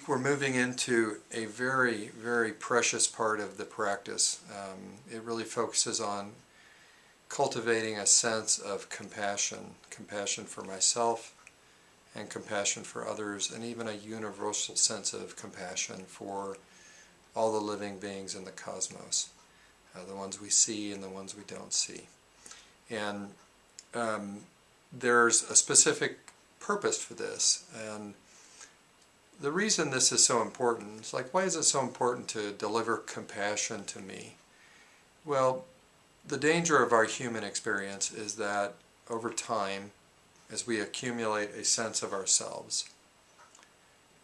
We're moving into a very, very precious part of the practice. It really focuses on cultivating a sense of compassion, compassion for myself and compassion for others, and even a universal sense of compassion for all the living beings in the cosmos, the ones we see and the ones we don't see. And there's a specific purpose for this, and the reason this is so important is why is it so important to deliver compassion to me? Well, the danger of our human experience is that over time, as we accumulate a sense of ourselves,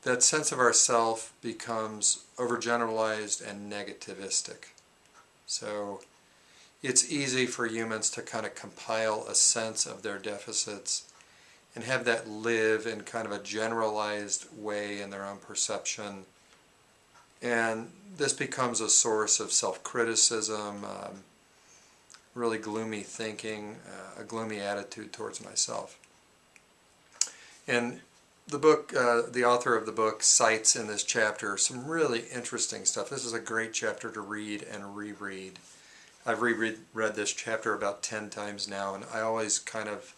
that sense of ourself becomes overgeneralized and negativistic. So it's easy for humans to kind of compile a sense of their deficits and have that live in kind of a generalized way in their own perception. And this becomes a source of self-criticism, really gloomy thinking, a gloomy attitude towards myself. And the book, the author of the book cites in this chapter some really interesting stuff. This is a great chapter to read and reread. I've reread this chapter about 10 times now, and I always kind of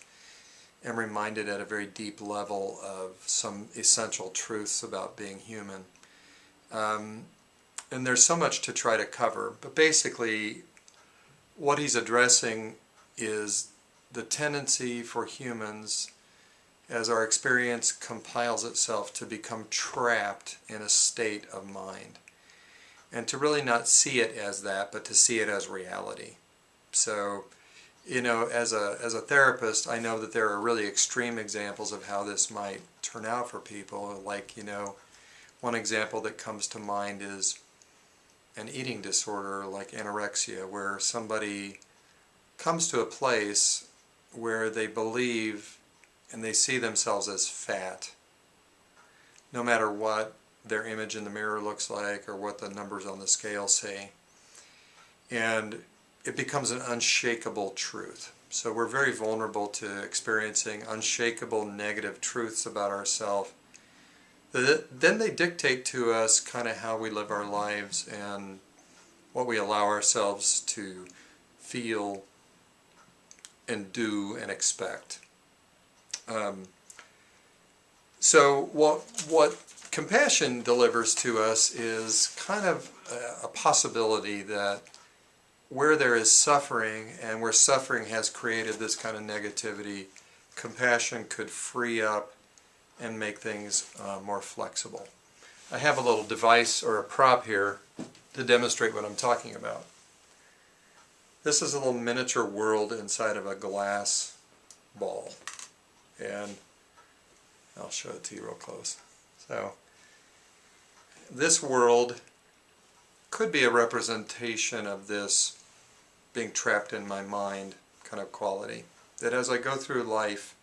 am reminded at a very deep level of some essential truths about being human. And there's so much to try to cover, but basically what he's addressing is the tendency for humans, as our experience compiles itself, to become trapped in a state of mind, and to really not see it as that, but to see it as reality. So, you know, as a therapist, I know that there are really extreme examples of how this might turn out for people. Like, you know, one example that comes to mind is an eating disorder like anorexia, where somebody comes to a place where they believe and they see themselves as fat, no matter what their image in the mirror looks like or what the numbers on the scale say. And it becomes an unshakable truth. So we're very vulnerable to experiencing unshakable negative truths about ourselves. Then they dictate to us kind of how we live our lives and what we allow ourselves to feel and do and expect. So what compassion delivers to us is kind of a possibility that where there is suffering, and where suffering has created this kind of negativity, compassion could free up and make things more flexible. I have a little device or a prop here to demonstrate what I'm talking about. This is a little miniature world inside of a glass ball, and I'll show it to you real close. So this world could be a representation of this being trapped in my mind kind of quality. That as I go through life,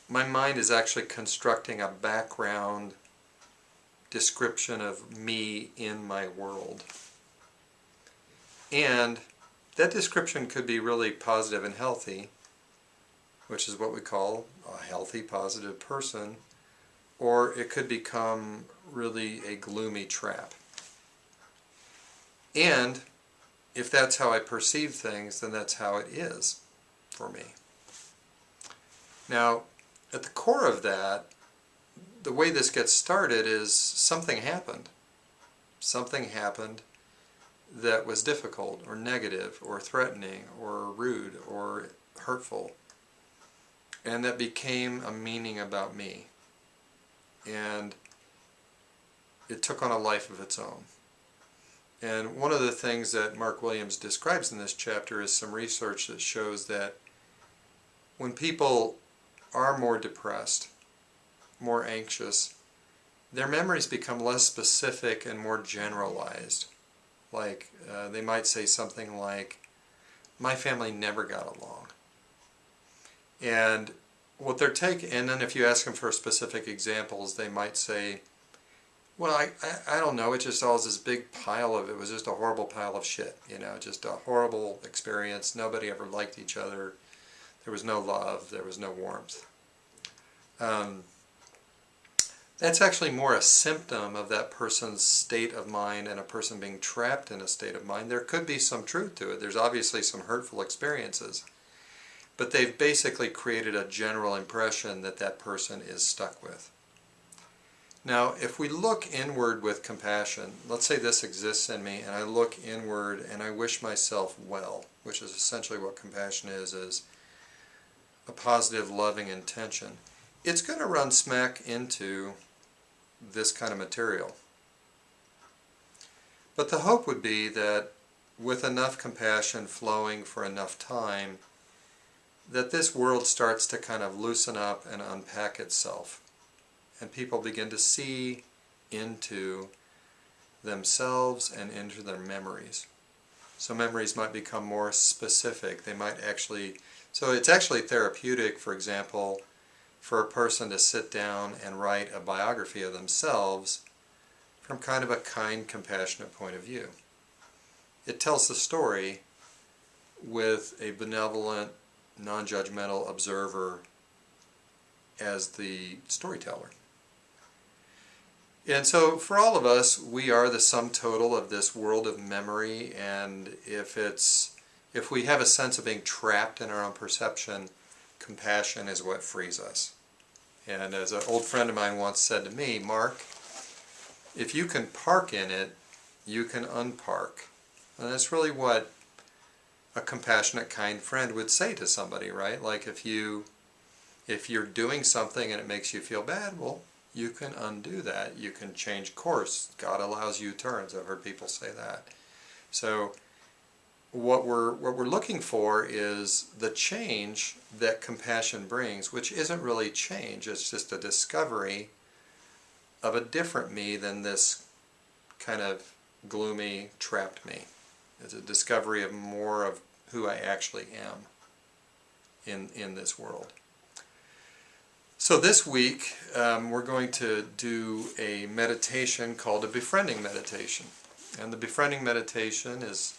my mind is actually constructing a background description of me in my world. And that description could be really positive and healthy, which is what we call a healthy, positive person, or it could become really a gloomy trap. And if that's how I perceive things, then that's how it is for me. Now, at the core of that, the way this gets started is something happened. Something happened that was difficult or negative or threatening or rude or hurtful, and that became a meaning about me. And it took on a life of its own. And one of the things that Mark Williams describes in this chapter is some research that shows that when people are more depressed, more anxious, their memories become less specific and more generalized. Like, they might say something like, my family never got along. And what they're taking, and then if you ask them for specific examples, they might say, well, I don't know, it just all was this big pile of, it was just a horrible pile of shit, you know, just a horrible experience. Nobody ever liked each other. There was no love, there was no warmth. That's actually more a symptom of that person's state of mind and a person being trapped in a state of mind. There could be some truth to it. There's obviously some hurtful experiences, but they've basically created a general impression that that person is stuck with. Now, if we look inward with compassion, let's say this exists in me and I look inward and I wish myself well, which is essentially what compassion is a positive, loving intention. It's going to run smack into this kind of material. But the hope would be that with enough compassion flowing for enough time, that this world starts to kind of loosen up and unpack itself. And people begin to see into themselves and into their memories. So memories might become more specific. They might actually, so it's actually therapeutic, for example, for a person to sit down and write a biography of themselves from kind of a kind, compassionate point of view. It tells the story with a benevolent, non-judgmental observer as the storyteller. And so for all of us, we are the sum total of this world of memory, and if we have a sense of being trapped in our own perception, compassion is what frees us. And as an old friend of mine once said to me, Mark, if you can park in it, you can unpark. And that's really what a compassionate, kind friend would say to somebody, right? Like if you're doing something and it makes you feel bad, well, you can undo that. You can change course. God allows U-turns. I've heard people say that. So what we're looking for is the change that compassion brings, which isn't really change. It's just a discovery of a different me than this kind of gloomy, trapped me. It's a discovery of more of who I actually am in this world. So this week we're going to do a meditation called a befriending meditation. And the befriending meditation is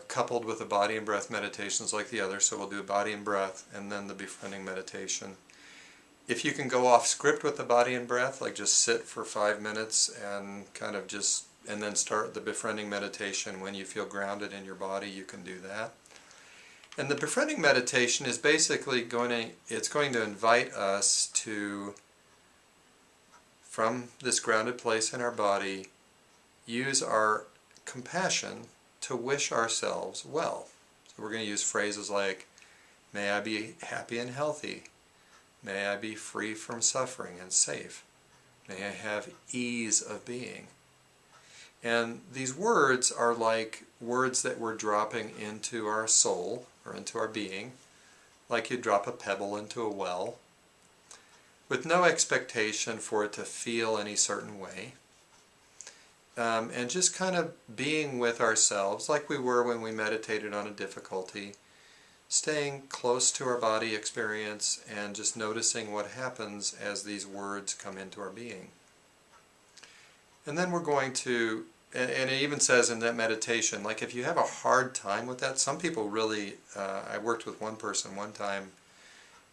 coupled with the body and breath meditations like the others. So we'll do a body and breath and then the befriending meditation. If you can go off script with the body and breath, like just sit for 5 minutes and kind of just, and then start the befriending meditation when you feel grounded in your body, you can do that. And the befriending meditation is basically going to invite us to, from this grounded place in our body, use our compassion to wish ourselves well. So we're going to use phrases like, may I be happy and healthy. May I be free from suffering and safe. May I have ease of being. And these words are like words that we're dropping into our soul or into our being, like you drop a pebble into a well, with no expectation for it to feel any certain way. And just kind of being with ourselves like we were when we meditated on a difficulty, staying close to our body experience and just noticing what happens as these words come into our being. And then we're going to, and it even says in that meditation, like if you have a hard time with that, some people really, I worked with one person one time,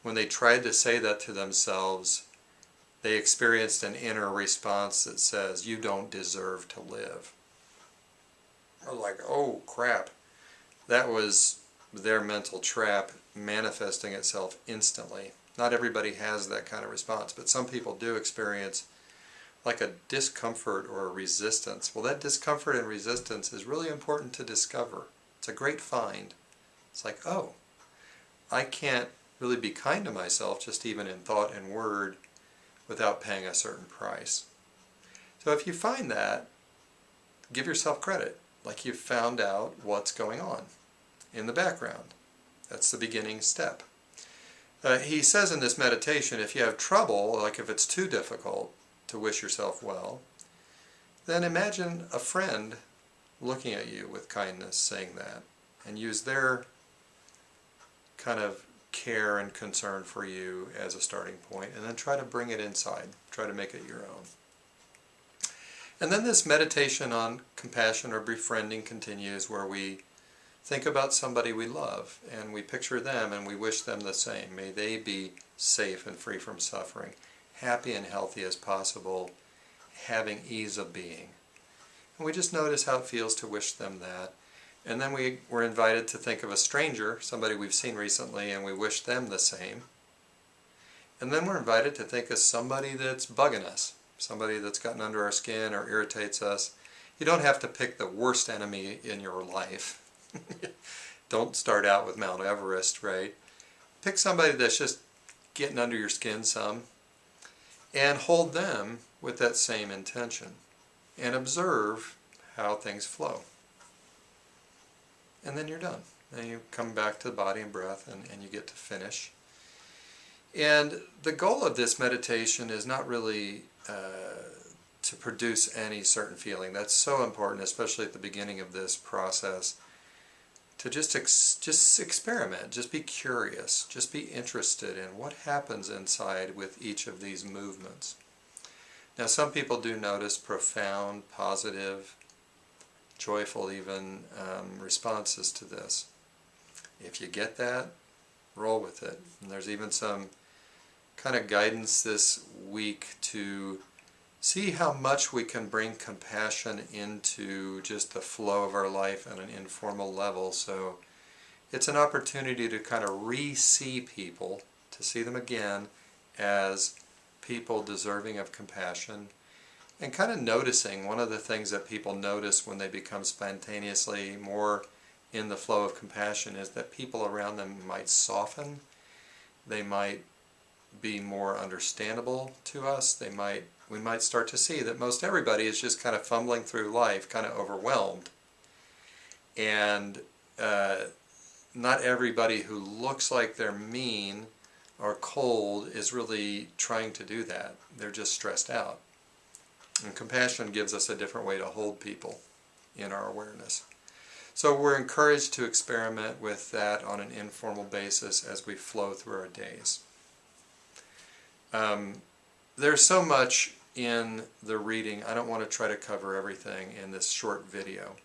when they tried to say that to themselves, they experienced an inner response that says, you don't deserve to live. I was like, oh crap. That was their mental trap manifesting itself instantly. Not everybody has that kind of response, but some people do experience like a discomfort or a resistance. Well, that discomfort and resistance is really important to discover. It's a great find. It's like, oh, I can't really be kind to myself, just even in thought and word, without paying a certain price. So if you find that, give yourself credit, like you've found out what's going on in the background. That's the beginning step. He says in this meditation, if you have trouble, like if it's too difficult to wish yourself well, then imagine a friend looking at you with kindness saying that, and use their kind of care and concern for you as a starting point, and then try to bring it inside, try to make it your own. And then this meditation on compassion or befriending continues, where we think about somebody we love and we picture them and we wish them the same. May they be safe and free from suffering, happy and healthy as possible, having ease of being. And we just notice how it feels to wish them that. And then we're invited to think of a stranger, somebody we've seen recently, and we wish them the same. And then we're invited to think of somebody that's bugging us, somebody that's gotten under our skin or irritates us. You don't have to pick the worst enemy in your life. Don't start out with Mount Everest, right? Pick somebody that's just getting under your skin some, and hold them with that same intention, and observe how things flow. And then you're done. Then you come back to the body and breath, and you get to finish. And the goal of this meditation is not really to produce any certain feeling. That's so important, especially at the beginning of this process, to just experiment, just be curious, just be interested in what happens inside with each of these movements. Now, some people do notice profound, positive, joyful even responses to this. If you get that, roll with it. And there's even some kind of guidance this week to see how much we can bring compassion into just the flow of our life on an informal level. So it's an opportunity to kind of re-see people, to see them again as people deserving of compassion, and kind of noticing. One of the things that people notice when they become spontaneously more in the flow of compassion is that people around them might soften, they might be more understandable to us, we might start to see that most everybody is just kind of fumbling through life, kind of overwhelmed. And not everybody who looks like they're mean or cold is really trying to do that. They're just stressed out. And compassion gives us a different way to hold people in our awareness. So we're encouraged to experiment with that on an informal basis as we flow through our days. There's so much in the reading. I don't want to try to cover everything in this short video.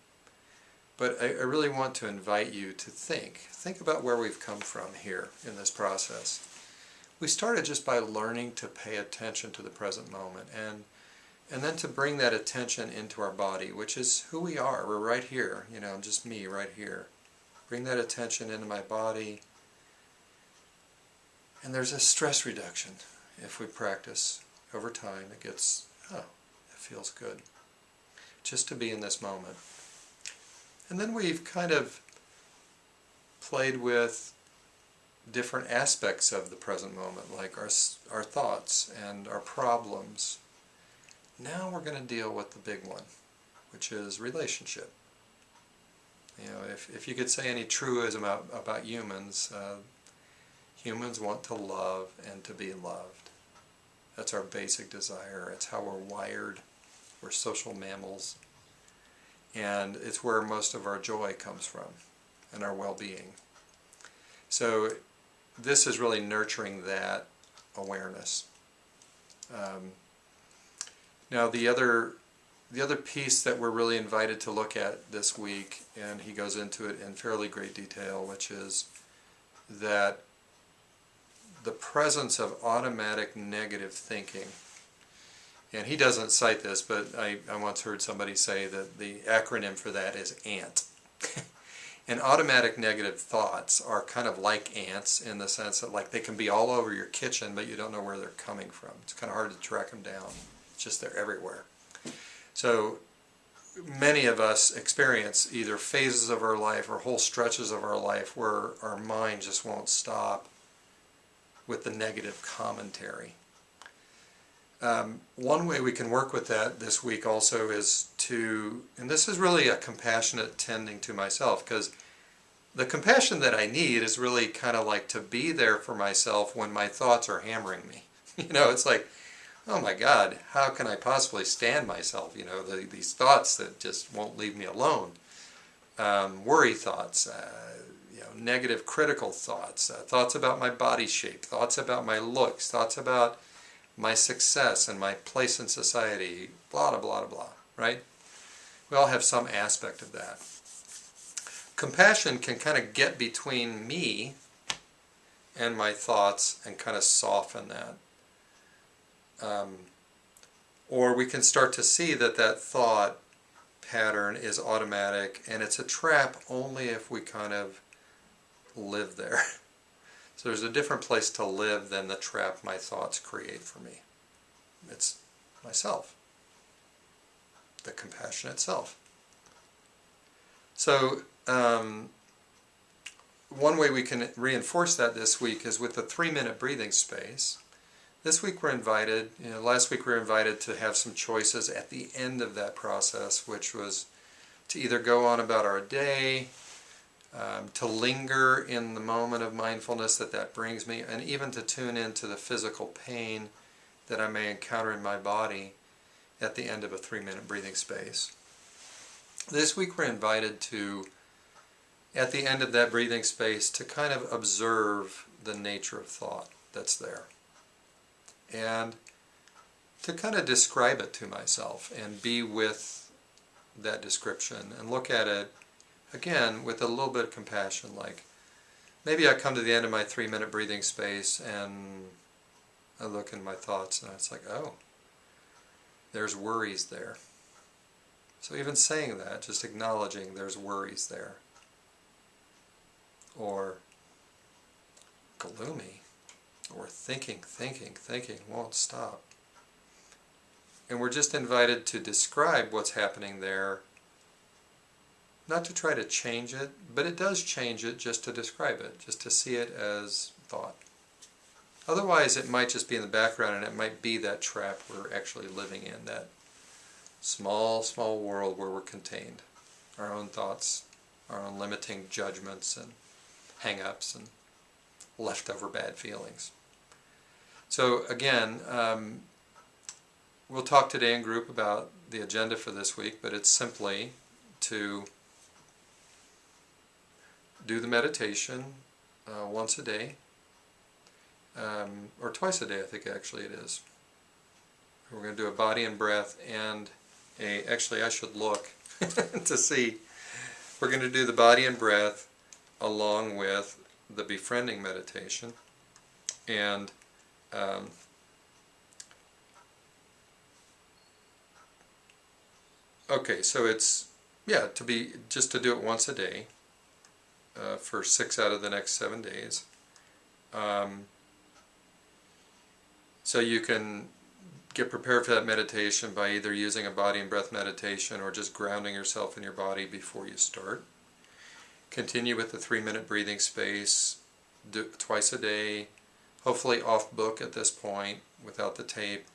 But I really want to invite you to think about where we've come from here in this process. We started just by learning to pay attention to the present moment, and then to bring that attention into our body, which is who we are. We're right here, just me right here. Bring that attention into my body. And there's a stress reduction if we practice over time. It feels good just to be in this moment. And then we've kind of played with different aspects of the present moment, like our thoughts and our problems. Now we're going to deal with the big one, which is relationship. If you could say any truism about humans, humans want to love and to be loved. That's our basic desire. It's how we're wired. We're social mammals. And it's where most of our joy comes from and our well-being. So this is really nurturing that awareness. Now the other piece that we're really invited to look at this week, and he goes into it in fairly great detail, which is that the presence of automatic negative thinking. And he doesn't cite this, but I once heard somebody say that the acronym for that is ANT. And automatic negative thoughts are kind of like ants in the sense that they can be all over your kitchen, but you don't know where they're coming from. It's kind of hard to track them down. It's just they're everywhere. So many of us experience either phases of our life or whole stretches of our life where our mind just won't stop with the negative commentary. One way we can work with that this week also is and this is really a compassionate tending to myself, because the compassion that I need is really kind of like to be there for myself when my thoughts are hammering me. It's like, oh my God, how can I possibly stand myself? These thoughts that just won't leave me alone. Worry thoughts, negative critical thoughts, thoughts about my body shape, thoughts about my looks, thoughts about my success and my place in society, blah, blah, blah, blah, right? We all have some aspect of that. Compassion can kind of get between me and my thoughts and kind of soften that. Or we can start to see that that thought pattern is automatic and it's a trap only if we kind of live there. So there's a different place to live than the trap my thoughts create for me. It's myself, the compassionate self. So one way we can reinforce that this week is with the 3-minute breathing space. This week we're invited, last week we were invited to have some choices at the end of that process, which was to either go on about our day, to linger in the moment of mindfulness that brings me, and even to tune into the physical pain that I may encounter in my body at the end of a 3-minute breathing space. This week we're invited to, at the end of that breathing space, to kind of observe the nature of thought that's there. And to kind of describe it to myself and be with that description and look at it, again, with a little bit of compassion. Like, maybe I come to the end of my 3-minute breathing space and I look in my thoughts and it's like, oh, there's worries there. So even saying that, just acknowledging there's worries there. Or gloomy. Or thinking won't stop. And we're just invited to describe what's happening there, not to try to change it, but it does change it just to describe it, just to see it as thought. Otherwise it might just be in the background and it might be that trap we're actually living in, that small world where we're contained. Our own thoughts, our own limiting judgments and hang-ups and leftover bad feelings. So again, we'll talk today in group about the agenda for this week, but it's simply to do the meditation once a day, or twice a day, I think actually it is. We're going to do a body and breath and actually I should look to see. We're going to do the body and breath along with the befriending meditation. And okay, so it's, just to do it once a day for 6 out of the next 7 days. So you can get prepared for that meditation by either using a body and breath meditation or just grounding yourself in your body before you start. Continue with the 3-minute breathing space, do it twice a day, hopefully off book at this point, without the tape,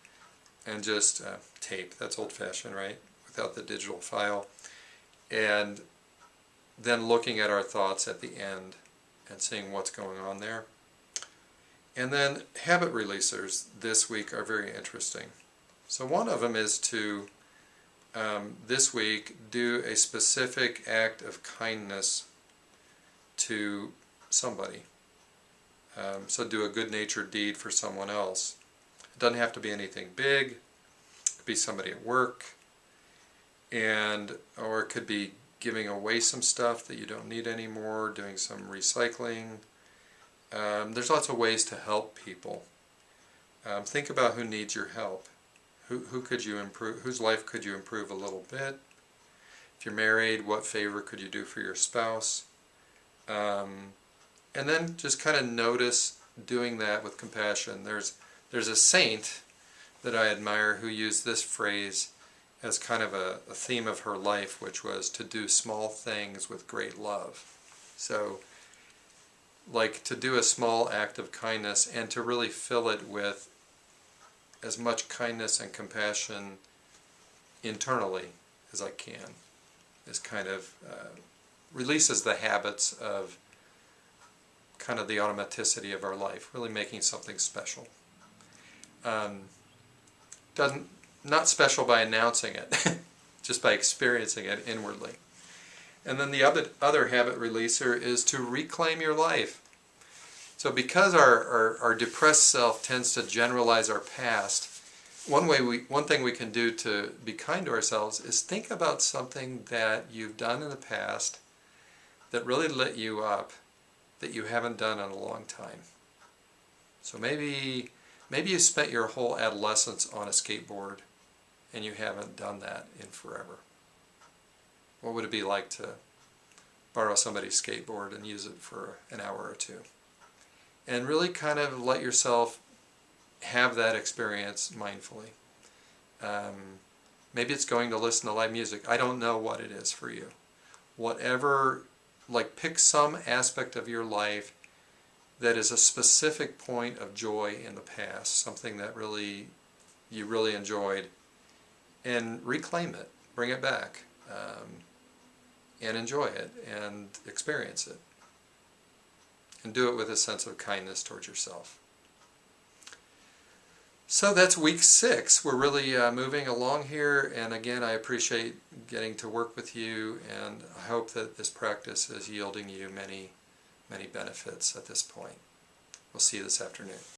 and just tape, that's old-fashioned, right? Without the digital file. And then looking at our thoughts at the end and seeing what's going on there. And then habit releasers this week are very interesting. So one of them is to, this week, do a specific act of kindness to somebody. So do a good-natured deed for someone else. It doesn't have to be anything big. It could be somebody at work, or it could be giving away some stuff that you don't need anymore, doing some recycling. There's lots of ways to help people. Think about who needs your help. Who could you improve? Whose life could you improve a little bit? If you're married, what favor could you do for your spouse? And then just kind of notice doing that with compassion. There's a saint that I admire who used this phrase as kind of a theme of her life, which was to do small things with great love. So, like to do a small act of kindness and to really fill it with as much kindness and compassion internally as I can. This kind of releases the habits of kind of the automaticity of our life, really making something special. Not special by announcing it, just by experiencing it inwardly. And then the other habit releaser is to reclaim your life. So because our depressed self tends to generalize our past, one thing we can do to be kind to ourselves is think about something that you've done in the past that really lit you up that you haven't done in a long time. So maybe Maybe you spent your whole adolescence on a skateboard and you haven't done that in forever. What would it be like to borrow somebody's skateboard and use it for an hour or two? And really kind of let yourself have that experience mindfully. Maybe it's going to listen to live music. I don't know what it is for you. Whatever, like pick some aspect of your life that is a specific point of joy in the past, something that you really enjoyed, and reclaim it, bring it back, and enjoy it and experience it. And do it with a sense of kindness towards yourself. So that's week 6. We're really moving along here, and again, I appreciate getting to work with you, and I hope that this practice is yielding you many benefits at this point. We'll see you this afternoon.